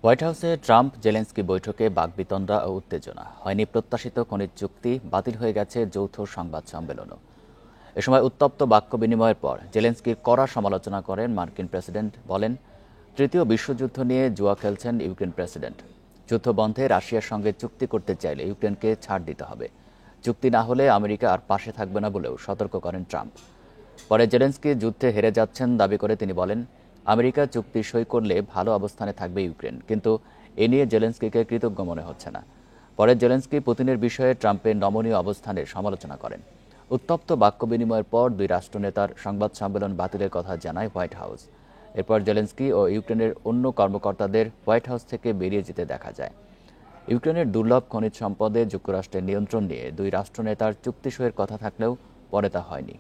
White হাউসে Trump Zelensky বৈঠকে বাকবিতণ্ডা ও উত্তেজনা হয়নি প্রত্যাশিত খনিজ চুক্তি বাতিল হয়ে গেছে যৌথ সংবাদ সম্মেলনও। এ সময় উত্তপ্ত বাক্য বিনিময়ের পর জেলেন্সকির কড়া সমালোচনা করেন মার্কিন প্রেসিডেন্ট। বলেন, তৃতীয় বিশ্বযুদ্ধ নিয়ে জুয়া খেলছেন ইউক্রেন প্রেসিডেন্ট। যুদ্ধ বন্ধে রাশিয়ার সঙ্গে চুক্তি করতে চাইলে ইউক্রেনকে ছাড় দিতে হবে। চুক্তি না হলে আমেরিকা আর পাশে থাকবে না বলেও সতর্ক করেন ট্রাম্প। পরে জেলেন্সকি যুদ্ধে হেরে যাচ্ছেন দাবি করে তিনি বলেন, আমেরিকা চুক্তি সই করলে ভালো অবস্থানে থাকবে ইউক্রেন, কিন্তু এ নিয়ে জেলেন্সকিকে কৃতজ্ঞ মনে হচ্ছে না। পরে জেলেন্সকি পুতিনের বিষয়ে ট্রাম্পের নমনীয় অবস্থানের সমালোচনা করেন। উত্তপ্ত বাক্য বিনিময়ের পর দুই রাষ্ট্রনেতার সংবাদ সম্মেলন বাতিলের কথা জানায় হোয়াইট হাউস। এরপর জেলেন্সকি ও ইউক্রেনের অন্য কর্মকর্তাদের হোয়াইট হাউস থেকে বেরিয়ে যেতে দেখা যায়। ইউক্রেনের দুর্লভ খনিজ সম্পদে যুক্তরাষ্ট্রের নিয়ন্ত্রণ নিয়ে দুই রাষ্ট্রনেতার চুক্তি সইয়ের কথা থাকলেও পরে তা হয়নি।